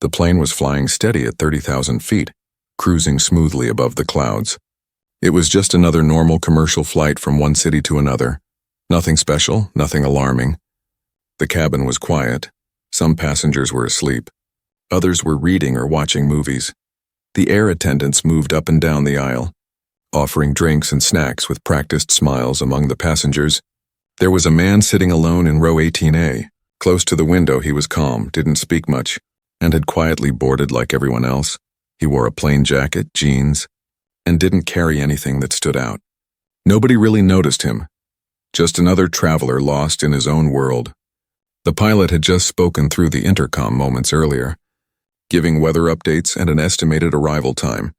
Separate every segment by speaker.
Speaker 1: The plane was flying steady at 30,000 feet, cruising smoothly above the clouds. It was just another normal commercial flight from one city to another. Nothing special, nothing alarming. The cabin was quiet. Some passengers were asleep. Others were reading or watching movies. The air attendants moved up and down the aisle, offering drinks and snacks with practiced smiles among the passengers. There was a man sitting alone in row 18A. Close to the window, he was calm, didn't speak much, and had quietly boarded like everyone else. He wore a plain jacket, jeans, and didn't carry anything that stood out. Nobody really noticed him. Just another traveler lost in his own world. The pilot had just spoken through the intercom moments earlier, giving weather updates and an estimated arrival time.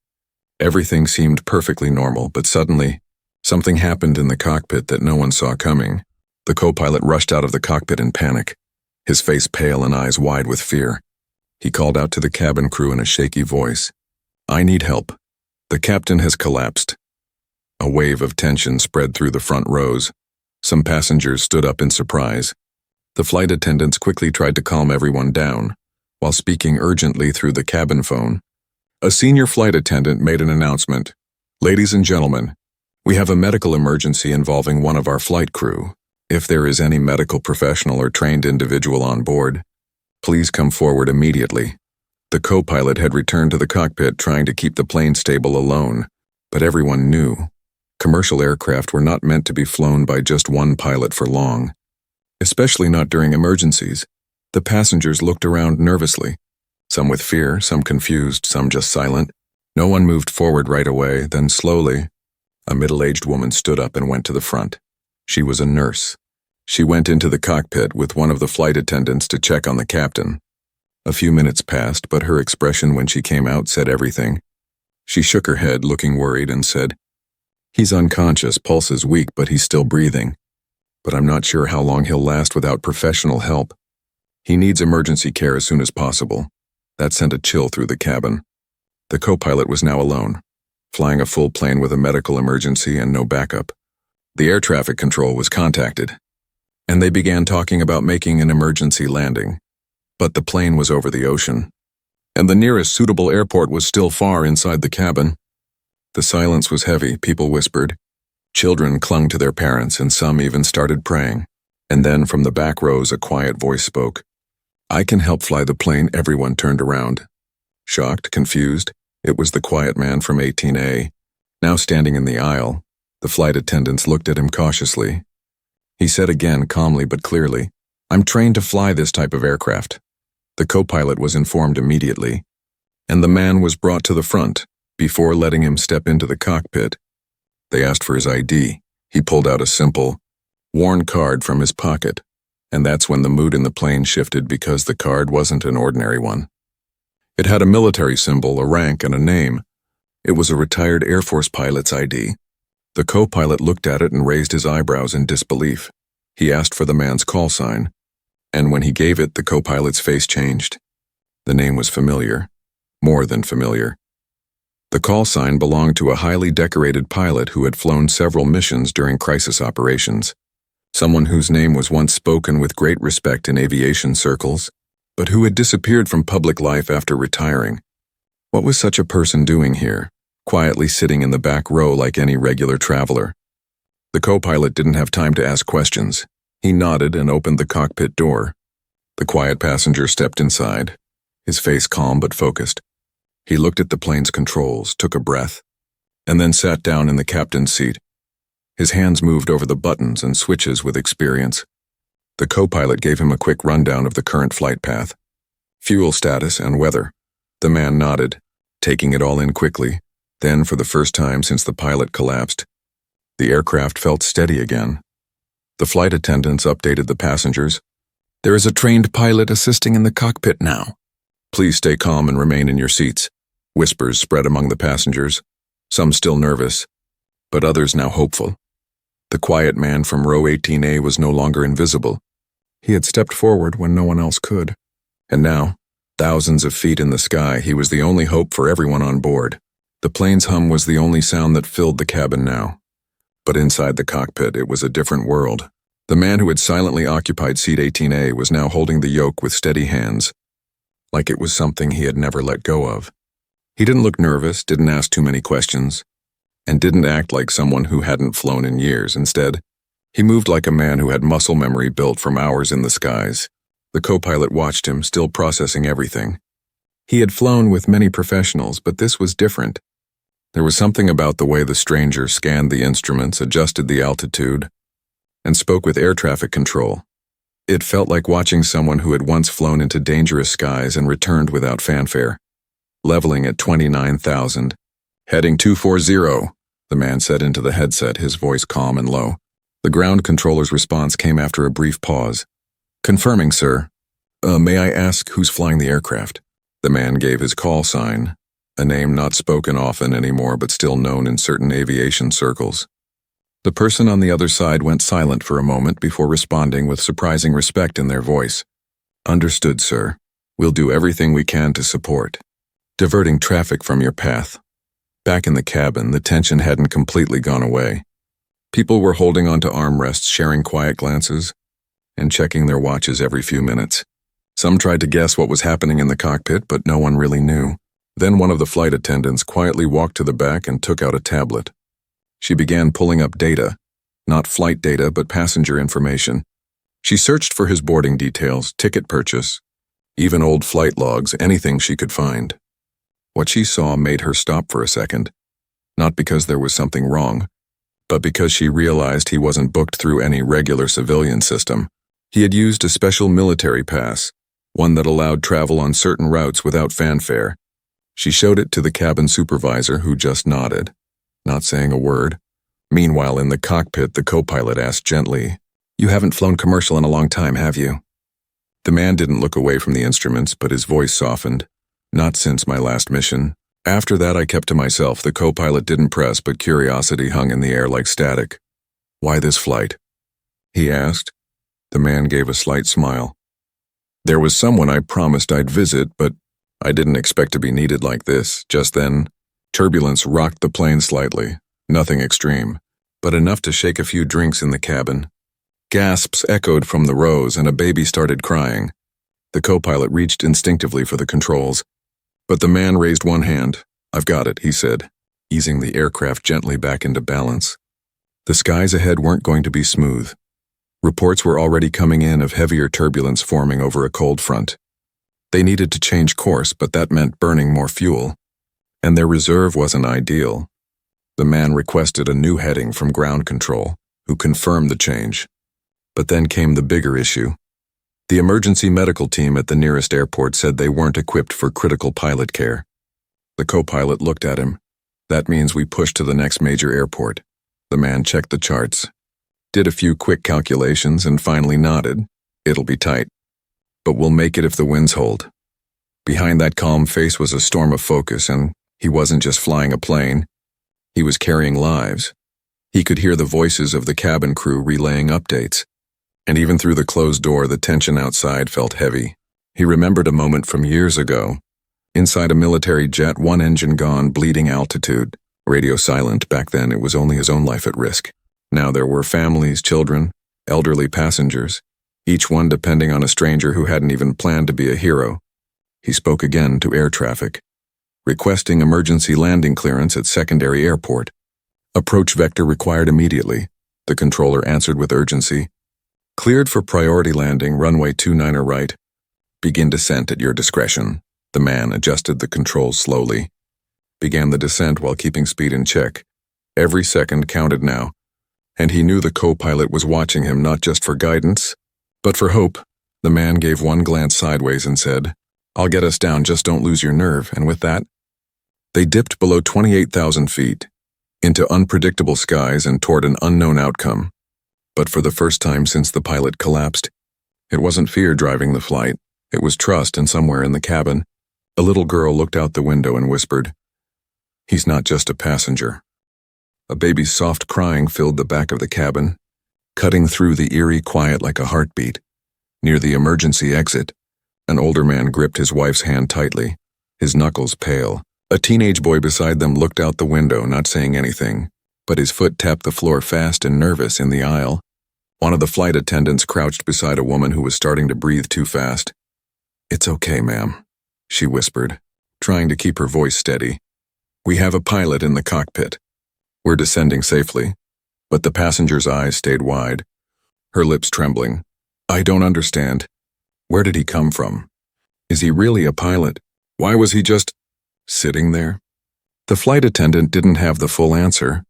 Speaker 1: Everything seemed perfectly normal, but suddenly, something happened in the cockpit that no one saw coming. The co-pilot rushed out of the cockpit in panic, his face pale and eyes wide with fear. He called out to the cabin crew in a shaky voice, "I need help. The captain has collapsed." A wave of tension spread through the front rows. Some passengers stood up in surprise. The flight attendants quickly tried to calm everyone down, while speaking urgently through the cabin phone. A senior flight attendant made an announcement. "Ladies and gentlemen, we have a medical emergency involving one of our flight crew. If there is any medical professional or trained individual on board, please come forward immediately." The co-pilot had returned to the cockpit trying to keep the plane stable alone, but everyone knew. Commercial aircraft were not meant to be flown by just one pilot for long, especially not during emergencies. The passengers looked around nervously, some with fear, some confused, some just silent. No one moved forward right away, then slowly, a middle-aged woman stood up and went to the front. She was a nurse. She went into the cockpit with one of the flight attendants to check on the captain. A few minutes passed, but her expression when she came out said everything. She shook her head, looking worried, and said, "He's unconscious, pulse is weak, but he's still breathing. But I'm not sure how long he'll last without professional help. He needs emergency care as soon as possible." That sent a chill through the cabin. The co-pilot was now alone, flying a full plane with a medical emergency and no backup. The air traffic control was contacted, and they began talking about making an emergency landing. But the plane was over the ocean, and the nearest suitable airport was still far inside the cabin. The silence was heavy, people whispered. Children clung to their parents, and some even started praying. And then from the back rows a quiet voice spoke. "I can help fly the plane." Everyone turned around. Shocked, confused, it was the quiet man from 18A, now standing in the aisle. The flight attendants looked at him cautiously. He said again, calmly but clearly, "I'm trained to fly this type of aircraft." The co-pilot was informed immediately, and the man was brought to the front. Before letting him step into the cockpit, they asked for his ID. He pulled out a simple, worn card from his pocket, and that's when the mood in the plane shifted because the card wasn't an ordinary one. It had a military symbol, a rank, and a name. It was a retired Air Force pilot's ID. The co-pilot looked at it and raised his eyebrows in disbelief. He asked for the man's call sign, and when he gave it, the co-pilot's face changed. The name was familiar, more than familiar. The call sign belonged to a highly decorated pilot who had flown several missions during crisis operations. Someone whose name was once spoken with great respect in aviation circles, but who had disappeared from public life after retiring. What was such a person doing here, quietly sitting in the back row like any regular traveler? The co-pilot didn't have time to ask questions. He nodded and opened the cockpit door. The quiet passenger stepped inside, his face calm but focused. He looked at the plane's controls, took a breath, and then sat down in the captain's seat. His hands moved over the buttons and switches with experience. The co-pilot gave him a quick rundown of the current flight path, fuel status, and weather. The man nodded, taking it all in quickly. Then, for the first time since the pilot collapsed, the aircraft felt steady again. The flight attendants updated the passengers. "There is a trained pilot assisting in the cockpit now. Please stay calm and remain in your seats." Whispers spread among the passengers, some still nervous, but others now hopeful. The quiet man from row 18A was no longer invisible. He had stepped forward when no one else could. And now, thousands of feet in the sky, he was the only hope for everyone on board. The plane's hum was the only sound that filled the cabin now. But inside the cockpit, it was a different world. The man who had silently occupied seat 18A was now holding the yoke with steady hands. like it was something he had never let go of. He didn't look nervous, didn't ask too many questions, and didn't act like someone who hadn't flown in years. Instead, he moved like a man who had muscle memory built from hours in the skies. The co-pilot watched him, still processing everything. He had flown with many professionals, but this was different. There was something about the way the stranger scanned the instruments, adjusted the altitude, and spoke with air traffic control. It felt like watching someone who had once flown into dangerous skies and returned without fanfare. Leveling at 29,000. Heading 240, the man said into the headset, his voice calm and low. The ground controller's response came after a brief pause. Confirming, sir. May I ask who's flying the aircraft? The man gave his call sign, a name not spoken often anymore but still known in certain aviation circles. The person on the other side went silent for a moment before responding with surprising respect in their voice. Understood, sir. We'll do everything we can to support. Diverting traffic from your path. Back in the cabin, the tension hadn't completely gone away. People were holding onto armrests, sharing quiet glances, and checking their watches every few minutes. Some tried to guess what was happening in the cockpit, but no one really knew. Then one of the flight attendants quietly walked to the back and took out a tablet. She began pulling up data, not flight data, but passenger information. She searched for his boarding details, ticket purchase, even old flight logs, anything she could find. What she saw made her stop for a second, not because there was something wrong, but because she realized he wasn't booked through any regular civilian system. He had used a special military pass, one that allowed travel on certain routes without fanfare. She showed it to the cabin supervisor, who just nodded, not saying a word. Meanwhile, in the cockpit, the co-pilot asked gently, "You haven't flown commercial in a long time, have you?" The man didn't look away from the instruments, but his voice softened. "Not since my last mission. After that, I kept to myself." The co-pilot didn't press, but curiosity hung in the air like static. "Why this flight?" he asked. The man gave a slight smile. "There was someone I promised I'd visit, but I didn't expect to be needed like this." Just then, turbulence rocked the plane slightly. Nothing extreme, but enough to shake a few drinks in the cabin. Gasps echoed from the rows, and a baby started crying. The co-pilot reached instinctively for the controls, but the man raised one hand. "I've got it," he said, easing the aircraft gently back into balance. The skies ahead weren't going to be smooth. Reports were already coming in of heavier turbulence forming over a cold front. They needed to change course, but that meant burning more fuel, and their reserve wasn't ideal. The man requested a new heading from ground control, who confirmed the change. But then came the bigger issue. The emergency medical team at the nearest airport said they weren't equipped for critical pilot care. The co-pilot looked at him. "That means we push to the next major airport." The man checked the charts, did a few quick calculations, and finally nodded. "It'll be tight, but we'll make it if the winds hold." Behind that calm face was a storm of focus, and he wasn't just flying a plane. He was carrying lives. He could hear the voices of the cabin crew relaying updates. And even through the closed door, the tension outside felt heavy. He remembered a moment from years ago. Inside a military jet, one engine gone, bleeding altitude. Radio silent. Back then, it was only his own life at risk. Now there were families, children, elderly passengers, each one depending on a stranger who hadn't even planned to be a hero. He spoke again to air traffic, requesting emergency landing clearance at secondary airport. Approach vector required immediately. The controller answered with urgency. "Cleared for priority landing, runway 29 right. Begin descent at your discretion." The man adjusted the controls slowly, began the descent while keeping speed in check. Every second counted now, and he knew the co-pilot was watching him not just for guidance, but for hope. The man gave one glance sideways and said, "I'll get us down, just don't lose your nerve." And with that, they dipped below 28,000 feet, into unpredictable skies and toward an unknown outcome. But for the first time since the pilot collapsed, it wasn't fear driving the flight. It was trust, and somewhere in the cabin, a little girl looked out the window and whispered, "He's not just a passenger." A baby's soft crying filled the back of the cabin, cutting through the eerie quiet like a heartbeat. Near the emergency exit, an older man gripped his wife's hand tightly, his knuckles pale. A teenage boy beside them looked out the window, not saying anything, but his foot tapped the floor fast and nervous in the aisle. One of the flight attendants crouched beside a woman who was starting to breathe too fast. "It's okay, ma'am," she whispered, trying to keep her voice steady. "We have a pilot in the cockpit. We're descending safely." But the passenger's eyes stayed wide, her lips trembling. "I don't understand. Where did he come from? Is he really a pilot? Why was he just sitting there?" The flight attendant didn't have the full answer,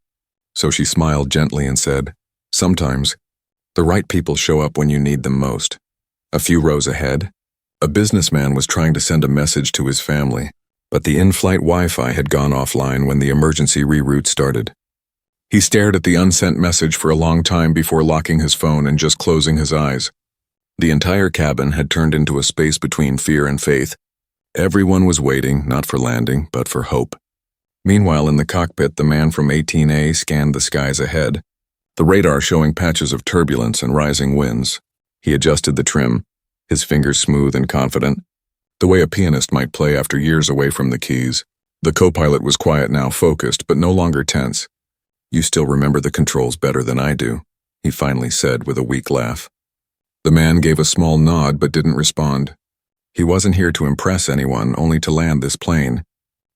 Speaker 1: so she smiled gently and said, "Sometimes, the right people show up when you need them most." A few rows ahead, a businessman was trying to send a message to his family, but the in-flight Wi-Fi had gone offline when the emergency reroute started. He stared at the unsent message for a long time before locking his phone and just closing his eyes. The entire cabin had turned into a space between fear and faith. Everyone was waiting, not for landing, but for hope. Meanwhile, in the cockpit, the man from 18A scanned the skies ahead, the radar showing patches of turbulence and rising winds. He adjusted the trim, his fingers smooth and confident, the way a pianist might play after years away from the keys. The co-pilot was quiet now, focused, but no longer tense. "You still remember the controls better than I do," he finally said with a weak laugh. The man gave a small nod but didn't respond. He wasn't here to impress anyone, only to land this plane.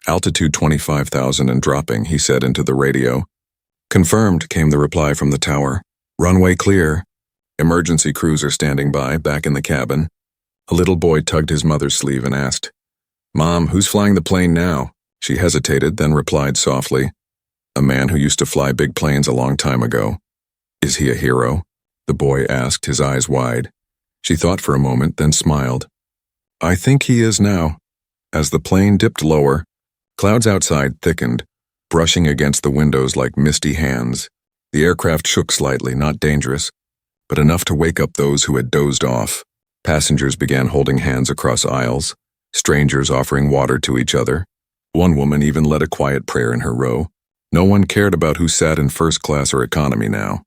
Speaker 1: "Altitude 25,000 and dropping," he said into the radio. "Confirmed," came the reply from the tower. "Runway clear. Emergency crews are standing by, back in the cabin." A little boy tugged his mother's sleeve and asked, "Mom, who's flying the plane now?" She hesitated, then replied softly, "A man who used to fly big planes a long time ago." "Is he a hero?" the boy asked, his eyes wide. She thought for a moment, then smiled. "I think he is now." As the plane dipped lower, clouds outside thickened, brushing against the windows like misty hands. The aircraft shook slightly, not dangerous, but enough to wake up those who had dozed off. Passengers began holding hands across aisles, strangers offering water to each other. One woman even led a quiet prayer in her row. No one cared about who sat in first class or economy now.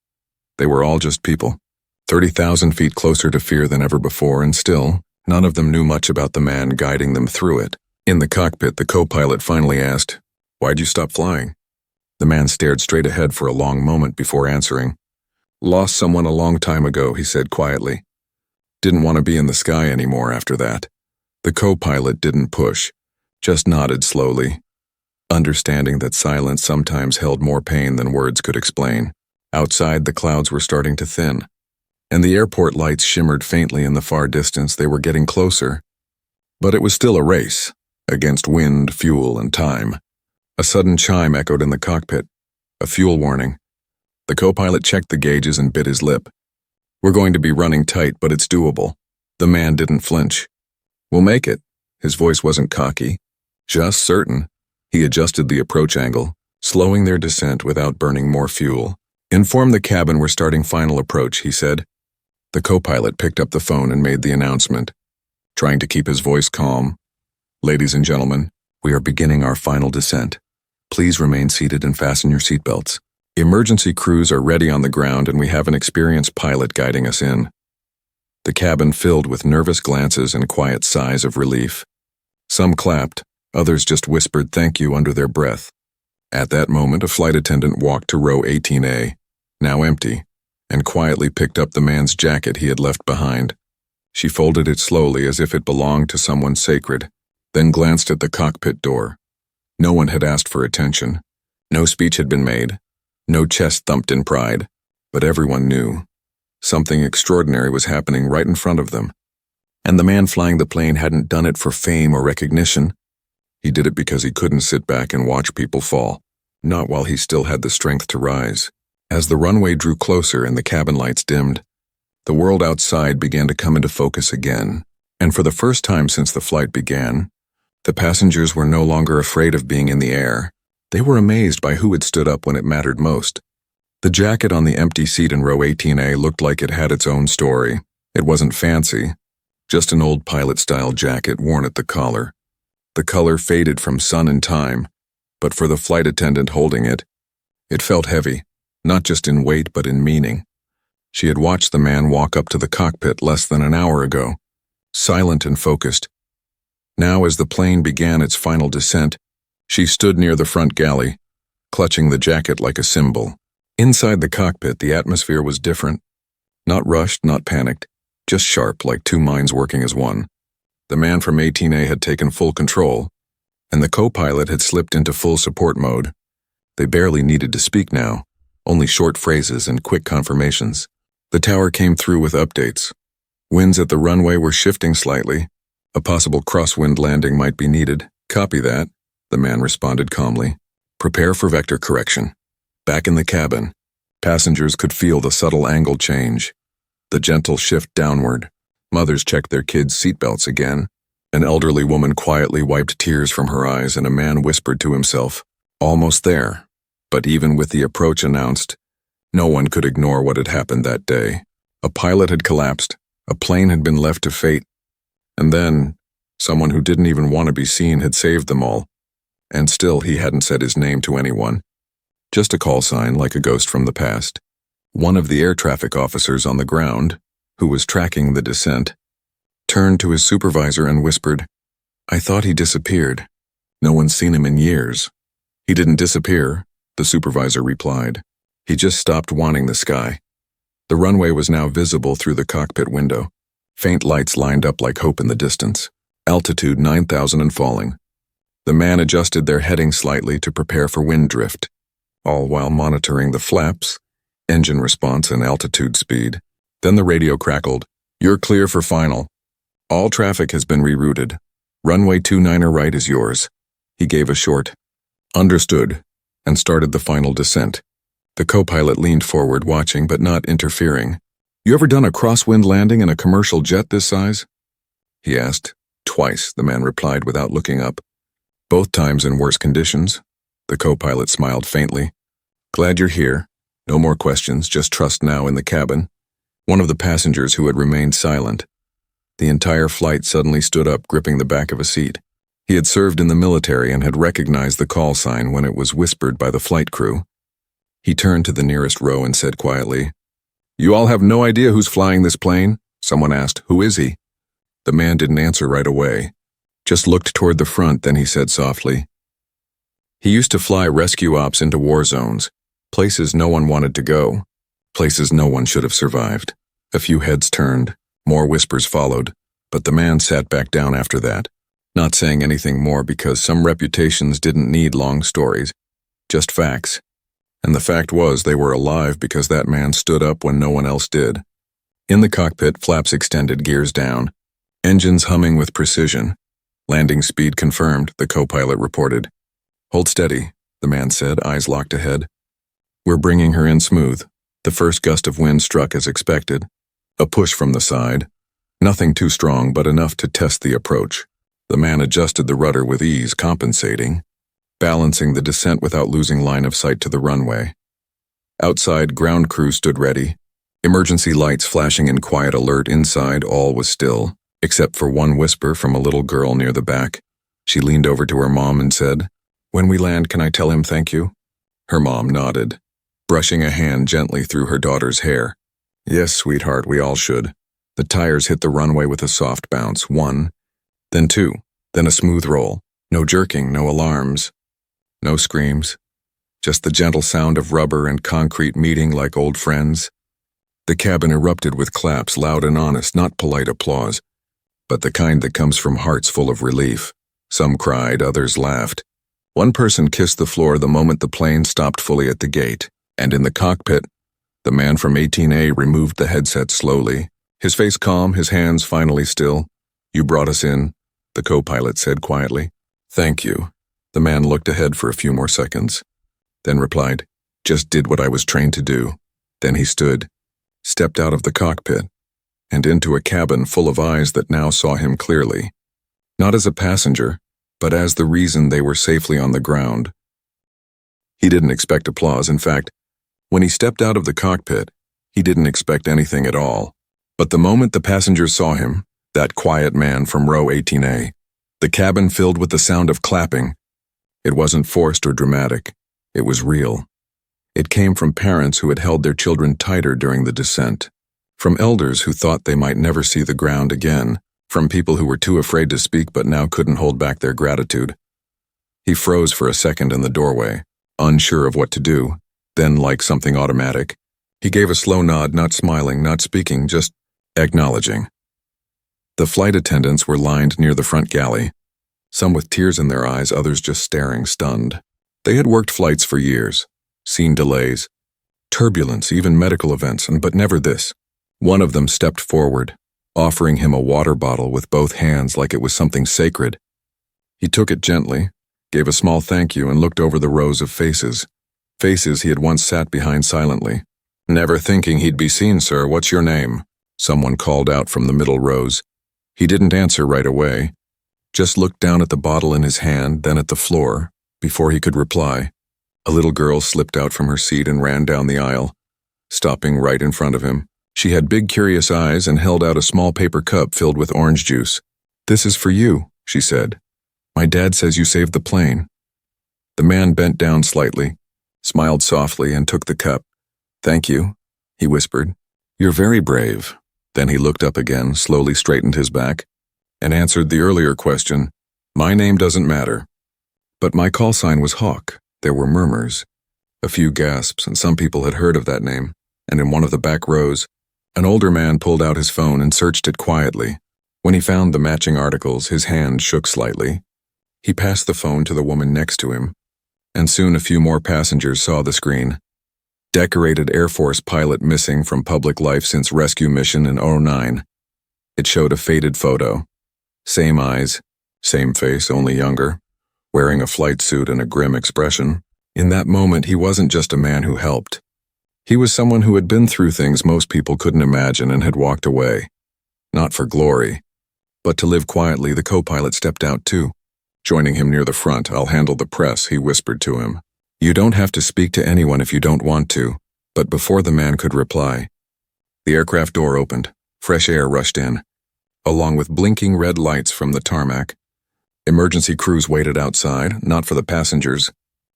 Speaker 1: They were all just people, 30,000 feet closer to fear than ever before, and still, none of them knew much about the man guiding them through it. In the cockpit, the co-pilot finally asked, "Why'd you stop flying?" The man stared straight ahead for a long moment before answering. "Lost someone a long time ago," he said quietly. "Didn't want to be in the sky anymore after that." The co-pilot didn't push, just nodded slowly, understanding that silence sometimes held more pain than words could explain. Outside, the clouds were starting to thin, and the airport lights shimmered faintly in the far distance. They were getting closer. But it was still a race, against wind, fuel, and time. A sudden chime echoed in the cockpit, a fuel warning. The co-pilot checked the gauges and bit his lip. "We're going to be running tight, but it's doable." The man didn't flinch. "We'll make it." His voice wasn't cocky, just certain. He adjusted the approach angle, slowing their descent without burning more fuel. "Inform the cabin we're starting final approach," he said. The co-pilot picked up the phone and made the announcement, trying to keep his voice calm. "Ladies and gentlemen, we are beginning our final descent. Please remain seated and fasten your seatbelts. Emergency crews are ready on the ground and we have an experienced pilot guiding us in." The cabin filled with nervous glances and quiet sighs of relief. Some clapped, others just whispered thank you under their breath. At that moment, a flight attendant walked to row 18A, now empty, and quietly picked up the man's jacket he had left behind. She folded it slowly as if it belonged to someone sacred, then glanced at the cockpit door. No one had asked for attention. No speech had been made. No chest thumped in pride. But everyone knew. Something extraordinary was happening right in front of them. And the man flying the plane hadn't done it for fame or recognition. He did it because he couldn't sit back and watch people fall, not while he still had the strength to rise. As the runway drew closer and the cabin lights dimmed, the world outside began to come into focus again. And for the first time since the flight began, the passengers were no longer afraid of being in the air. They were amazed by who had stood up when it mattered most. The jacket on the empty seat in row 18A looked like it had its own story. It wasn't fancy, just an old pilot-style jacket worn at the collar. The color faded from sun and time, but for the flight attendant holding it, it felt heavy, not just in weight but in meaning. She had watched the man walk up to the cockpit less than an hour ago, silent and focused. Now, as the plane began its final descent, she stood near the front galley, clutching the jacket like a symbol. Inside the cockpit, the atmosphere was different. Not rushed, not panicked, just sharp, like two minds working as one. The man from 18A had taken full control, and the co-pilot had slipped into full support mode. They barely needed to speak now, only short phrases and quick confirmations. The tower came through with updates. Winds at the runway were shifting slightly. A possible crosswind landing might be needed. Copy that, the man responded calmly. Prepare for vector correction. Back in the cabin, passengers could feel the subtle angle change, the gentle shift downward. Mothers checked their kids' seatbelts again. An elderly woman quietly wiped tears from her eyes, and a man whispered to himself, "Almost there." But even with the approach announced, no one could ignore what had happened that day. A pilot had collapsed, a plane had been left to fate, and then someone who didn't even want to be seen had saved them all. And still he hadn't said his name to anyone. Just a call sign like a ghost from the past. One of the air traffic officers on the ground, who was tracking the descent, turned to his supervisor and whispered, "I thought he disappeared. No one's seen him in years." "He didn't disappear," the supervisor replied. "He just stopped wanting the sky." The runway was now visible through the cockpit window. Faint lights lined up like hope in the distance. Altitude 9,000 and falling. The man adjusted their heading slightly to prepare for wind drift, all while monitoring the flaps, engine response, and altitude speed. Then the radio crackled. "You're clear for final. All traffic has been rerouted. Runway 29er right is yours." He gave a short, "Understood," and started the final descent. The co-pilot leaned forward, watching but not interfering. "You ever done a crosswind landing in a commercial jet this size?" he asked. "Twice," the man replied without looking up. "Both times in worse conditions." The co-pilot smiled faintly. "Glad you're here. No more questions, just trust now in the cabin." One of the passengers who had remained silent. The entire flight suddenly stood up, gripping the back of a seat. He had served in the military and had recognized the call sign when it was whispered by the flight crew. He turned to the nearest row and said quietly, "You all have no idea who's flying this plane?" Someone asked, "Who is he?" The man didn't answer right away, just looked toward the front. Then he said softly, "He used to fly rescue ops into war zones, places no one wanted to go, places no one should have survived." A few heads turned, more whispers followed, but the man sat back down after that, not saying anything more because some reputations didn't need long stories, just facts. And the fact was they were alive because that man stood up when no one else did. In the cockpit, flaps extended, gears down, engines humming with precision. "Landing speed confirmed," the co-pilot reported. "Hold steady," the man said, eyes locked ahead. "We're bringing her in smooth." The first gust of wind struck as expected. A push from the side. Nothing too strong, but enough to test the approach. The man adjusted the rudder with ease, compensating, balancing the descent without losing line of sight to the runway. Outside, ground crew stood ready, emergency lights flashing in quiet alert. Inside, all was still, except for one whisper from a little girl near the back. She leaned over to her mom and said, "When we land, can I tell him thank you?" Her mom nodded, brushing a hand gently through her daughter's hair. "Yes, sweetheart, we all should." The tires hit the runway with a soft bounce. One, then two, then a smooth roll. No jerking, no alarms, no screams. Just the gentle sound of rubber and concrete meeting like old friends. The cabin erupted with claps, loud and honest, not polite applause, but the kind that comes from hearts full of relief. Some cried, others laughed. One person kissed the floor the moment the plane stopped fully at the gate, and in the cockpit, the man from 18A removed the headset slowly, his face calm, his hands finally still. "You brought us in," the co-pilot said quietly. "Thank you." The man looked ahead for a few more seconds, then replied, "Just did what I was trained to do." Then he stood, stepped out of the cockpit, and into a cabin full of eyes that now saw him clearly. Not as a passenger, but as the reason they were safely on the ground. He didn't expect applause. In fact, when he stepped out of the cockpit, he didn't expect anything at all. But the moment the passengers saw him, that quiet man from row 18A, the cabin filled with the sound of clapping. It wasn't forced or dramatic. It was real. It came from parents who had held their children tighter during the descent, from elders who thought they might never see the ground again, from people who were too afraid to speak but now couldn't hold back their gratitude. He froze for a second in the doorway, unsure of what to do. Then, like something automatic, he gave a slow nod, not smiling, not speaking, just acknowledging. The flight attendants were lined near the front galley, some with tears in their eyes, others just staring, stunned. They had worked flights for years, seen delays, turbulence, even medical events, but never this. One of them stepped forward, offering him a water bottle with both hands like it was something sacred. He took it gently, gave a small thank you, and looked over the rows of faces he had once sat behind silently. "Never thinking he'd be seen, sir. What's your name?" Someone called out from the middle rows. He didn't answer right away, just looked down at the bottle in his hand, then at the floor. Before he could reply, a little girl slipped out from her seat and ran down the aisle, stopping right in front of him. She had big, curious eyes and held out a small paper cup filled with orange juice. "This is for you," she said. "My dad says you saved the plane." The man bent down slightly, smiled softly, and took the cup. "Thank you," he whispered. "You're very brave." Then he looked up again, slowly straightened his back, and answered the earlier question. "My name doesn't matter. But my call sign was Hawk." There were murmurs, a few gasps, and some people had heard of that name, and in one of the back rows, an older man pulled out his phone and searched it quietly. When he found the matching articles, his hand shook slightly. He passed the phone to the woman next to him, and soon a few more passengers saw the screen. Decorated Air Force pilot missing from public life since rescue mission in '09. It showed a faded photo. Same eyes, same face, only younger, wearing a flight suit and a grim expression. In that moment, he wasn't just a man who helped. He was someone who had been through things most people couldn't imagine and had walked away. Not for glory, but to live quietly. The co-pilot stepped out too. Joining him near the front. "I'll handle the press," he whispered to him. "You don't have to speak to anyone if you don't want to." But before the man could reply, the aircraft door opened. Fresh air rushed in, along with blinking red lights from the tarmac. Emergency crews waited outside, not for the passengers,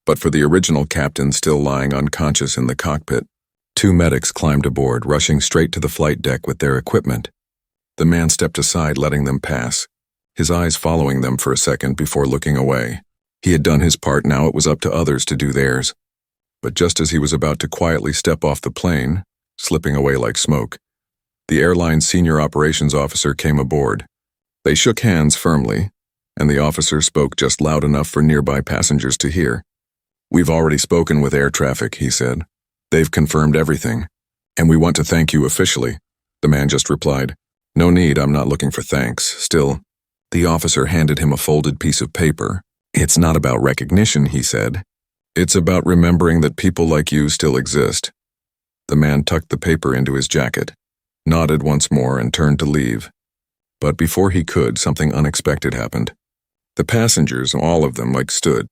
Speaker 1: but for the original captain still lying unconscious in the cockpit. 2 medics climbed aboard, rushing straight to the flight deck with their equipment. The man stepped aside, letting them pass, his eyes following them for a second before looking away. He had done his part, now it was up to others to do theirs. But just as he was about to quietly step off the plane, slipping away like smoke, the airline's senior operations officer came aboard. They shook hands firmly, and the officer spoke just loud enough for nearby passengers to hear. "We've already spoken with air traffic," he said. "They've confirmed everything, and we want to thank you officially." The man just replied, "No need, I'm not looking for thanks." Still, the officer handed him a folded piece of paper. "It's not about recognition," he said. "It's about remembering that people like you still exist." The man tucked the paper into his jacket, nodded once more, and turned to leave. But before he could, something unexpected happened. The passengers, all of them, stood,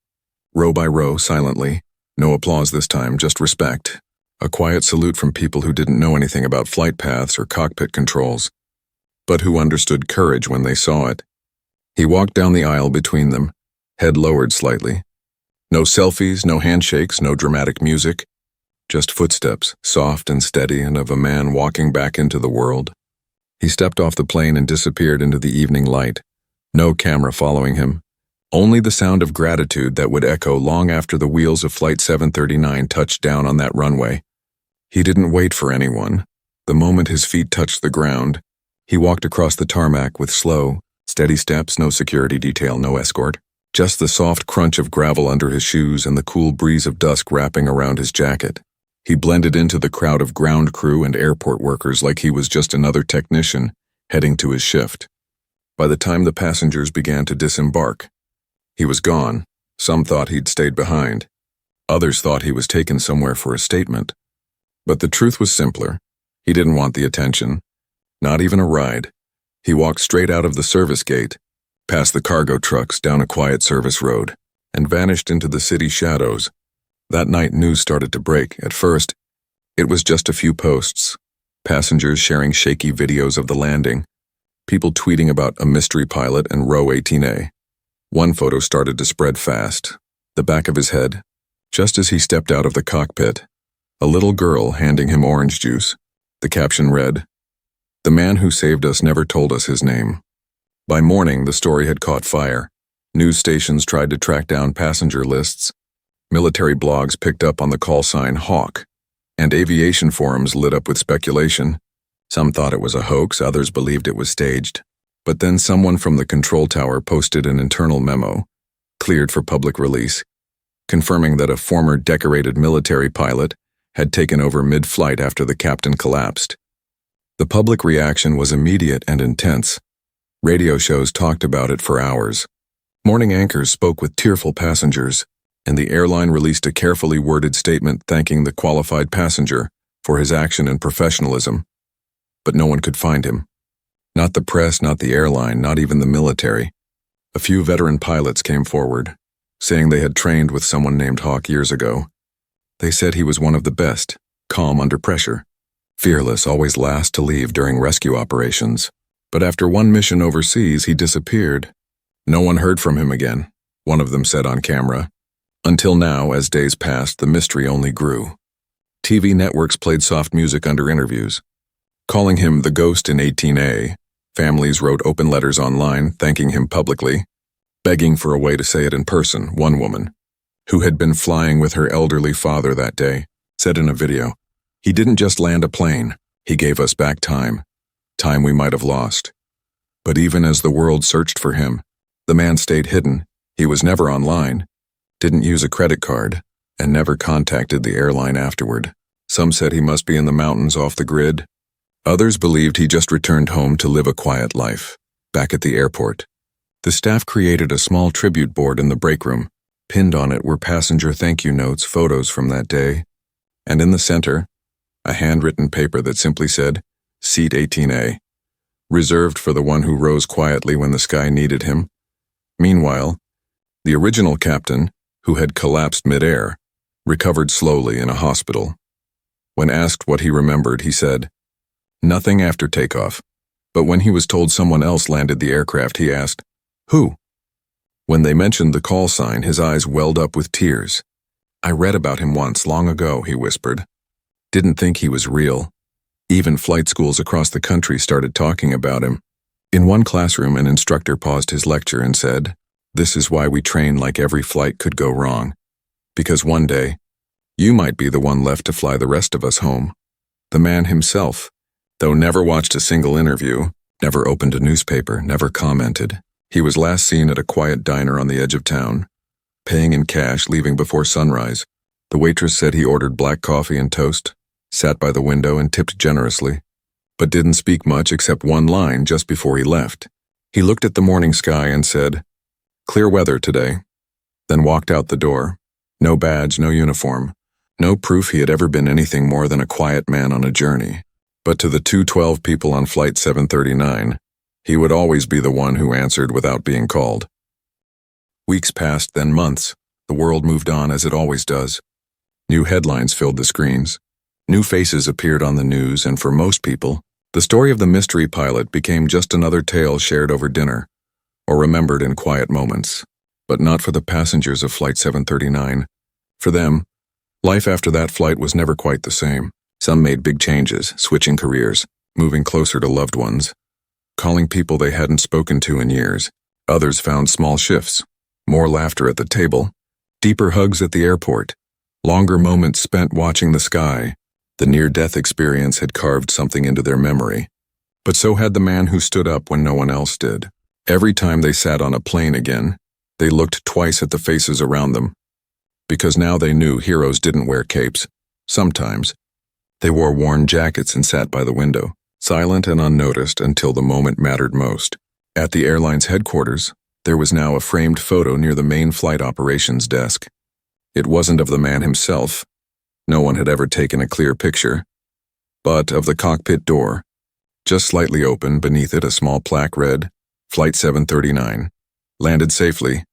Speaker 1: row by row, silently. No applause this time, just respect. A quiet salute from people who didn't know anything about flight paths or cockpit controls, but who understood courage when they saw it. He walked down the aisle between them, head lowered slightly. No selfies, no handshakes, no dramatic music. Just footsteps, soft and steady, and of a man walking back into the world. He stepped off the plane and disappeared into the evening light. No camera following him. Only the sound of gratitude that would echo long after the wheels of Flight 739 touched down on that runway. He didn't wait for anyone. The moment his feet touched the ground, he walked across the tarmac with slow, steady steps, no security detail, no escort. Just the soft crunch of gravel under his shoes and the cool breeze of dusk wrapping around his jacket. He blended into the crowd of ground crew and airport workers like he was just another technician heading to his shift. By the time the passengers began to disembark, he was gone. Some thought he'd stayed behind. Others thought he was taken somewhere for a statement. But the truth was simpler. He didn't want the attention. Not even a ride. He walked straight out of the service gate, past the cargo trucks, down a quiet service road, and vanished into the city shadows. That night, news started to break. At first, it was just a few posts. Passengers sharing shaky videos of the landing. People tweeting about a mystery pilot in row 18A. One photo started to spread fast. The back of his head, just as he stepped out of the cockpit. A little girl handing him orange juice. The caption read, "The man who saved us never told us his name." By morning, the story had caught fire. News stations tried to track down passenger lists. Military blogs picked up on the call sign Hawk, and aviation forums lit up with speculation. Some thought it was a hoax, others believed it was staged. But then someone from the control tower posted an internal memo, cleared for public release, confirming that a former decorated military pilot had taken over mid-flight after the captain collapsed. The public reaction was immediate and intense. Radio shows talked about it for hours. Morning anchors spoke with tearful passengers, and the airline released a carefully worded statement thanking the qualified passenger for his action and professionalism. But no one could find him. Not the press, not the airline, not even the military. A few veteran pilots came forward, saying they had trained with someone named Hawk years ago. They said he was one of the best, calm under pressure, fearless, always last to leave during rescue operations. But after one mission overseas, he disappeared. No one heard from him again, one of them said on camera. Until now, as days passed, the mystery only grew. TV networks played soft music under interviews, calling him the ghost in 18A. Families wrote open letters online thanking him publicly, begging for a way to say it in person. One woman, who had been flying with her elderly father that day, said in a video, "He didn't just land a plane, he gave us back time we might have lost." But even as the world searched for him, the man stayed hidden. He was never online, didn't use a credit card, and never contacted the airline afterward. Some said he must be in the mountains off the grid. Others believed he just returned home to live a quiet life, back at the airport. The staff created a small tribute board in the break room. Pinned on it were passenger thank you notes, photos from that day. And in the center, a handwritten paper that simply said, Seat 18A, reserved for the one who rose quietly when the sky needed him. Meanwhile, the original captain, who had collapsed midair, recovered slowly in a hospital. When asked what he remembered, he said, "Nothing after takeoff." But when he was told someone else landed the aircraft, he asked, "Who?" When they mentioned the call sign, his eyes welled up with tears. "I read about him once, long ago," he whispered. Didn't think he was real. Even flight schools across the country started talking about him. In one classroom, an instructor paused his lecture and said, "This is why we train like every flight could go wrong. Because one day, you might be the one left to fly the rest of us home." The man himself, though never watched a single interview, never opened a newspaper, never commented. He was last seen at a quiet diner on the edge of town, paying in cash, leaving before sunrise. The waitress said he ordered black coffee and toast, sat by the window and tipped generously, but didn't speak much except one line just before he left. He looked at the morning sky and said, "Clear weather today," then walked out the door. No badge, no uniform, no proof he had ever been anything more than a quiet man on a journey. But to the 212 people on Flight 739, he would always be the one who answered without being called. Weeks passed, then months. The world moved on as it always does. New headlines filled the screens. New faces appeared on the news, and for most people, the story of the mystery pilot became just another tale shared over dinner, or remembered in quiet moments. But not for the passengers of Flight 739. For them, life after that flight was never quite the same. Some made big changes, switching careers, moving closer to loved ones, calling people they hadn't spoken to in years. Others found small shifts, more laughter at the table, deeper hugs at the airport, longer moments spent watching the sky. The near-death experience had carved something into their memory. But so had the man who stood up when no one else did. Every time they sat on a plane again, they looked twice at the faces around them. Because now they knew heroes didn't wear capes. Sometimes. They wore worn jackets and sat by the window, silent and unnoticed until the moment mattered most. At the airline's headquarters, there was now a framed photo near the main flight operations desk. It wasn't of the man himself. No one had ever taken a clear picture. But of the cockpit door. Just slightly open, beneath it a small plaque read, Flight 739. Landed safely.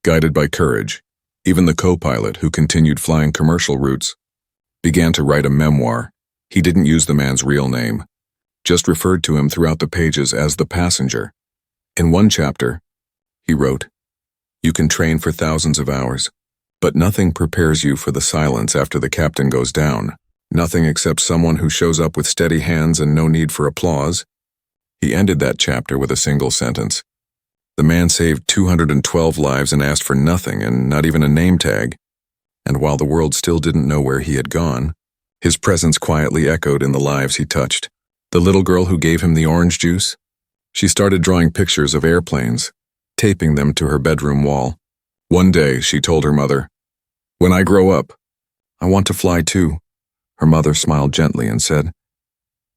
Speaker 1: Guided by courage. Even the co-pilot, who continued flying commercial routes, began to write a memoir. He didn't use the man's real name, just referred to him throughout the pages as the passenger. In one chapter, he wrote, "You can train for thousands of hours, but nothing prepares you for the silence after the captain goes down. Nothing except someone who shows up with steady hands and no need for applause." He ended that chapter with a single sentence. The man saved 212 lives and asked for nothing, and not even a name tag. And while the world still didn't know where he had gone, his presence quietly echoed in the lives he touched. The little girl who gave him the orange juice? She started drawing pictures of airplanes, taping them to her bedroom wall. One day, she told her mother, "When I grow up, I want to fly too." Her mother smiled gently and said,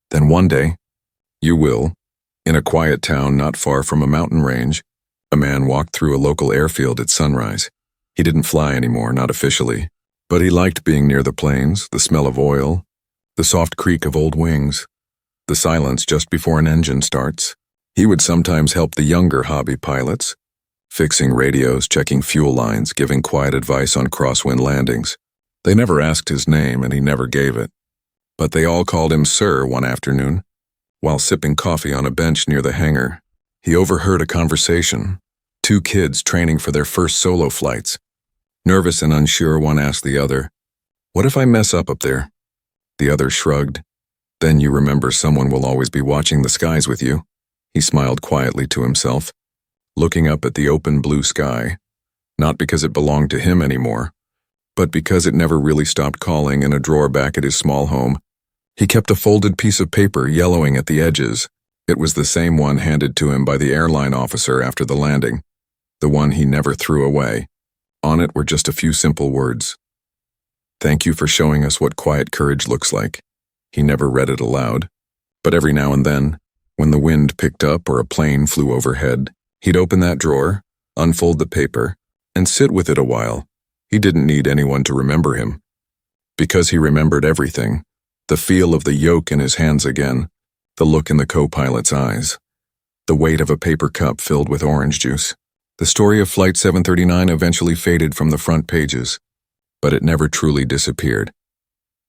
Speaker 1: "Then one day, you will." In a quiet town not far from a mountain range, a man walked through a local airfield at sunrise. He didn't fly anymore, not officially, but he liked being near the planes, the smell of oil, the soft creak of old wings, the silence just before an engine starts. He would sometimes help the younger hobby pilots, fixing radios, checking fuel lines, giving quiet advice on crosswind landings. They never asked his name, and he never gave it. But they all called him Sir one afternoon. While sipping coffee on a bench near the hangar, he overheard a conversation. Two kids training for their first solo flights. Nervous and unsure, one asked the other, "What if I mess up there?" The other shrugged. "Then you remember someone will always be watching the skies with you." He smiled quietly to himself, looking up at the open blue sky, not because it belonged to him anymore, but because it never really stopped calling. In a drawer back at his small home, he kept a folded piece of paper yellowing at the edges. It was the same one handed to him by the airline officer after the landing, the one he never threw away. On it were just a few simple words. "Thank you for showing us what quiet courage looks like." He never read it aloud, but every now and then, when the wind picked up or a plane flew overhead, he'd open that drawer, unfold the paper, and sit with it a while. He didn't need anyone to remember him, because he remembered everything. The feel of the yoke in his hands again, the look in the co-pilot's eyes, the weight of a paper cup filled with orange juice. The story of Flight 739 eventually faded from the front pages, but it never truly disappeared.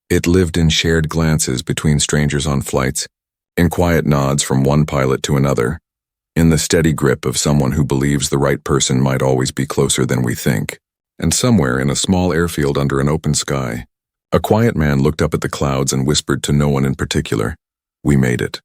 Speaker 1: It lived in shared glances between strangers on flights, in quiet nods from one pilot to another, in the steady grip of someone who believes the right person might always be closer than we think. And somewhere in a small airfield under an open sky, a quiet man looked up at the clouds and whispered to no one in particular, "We made it."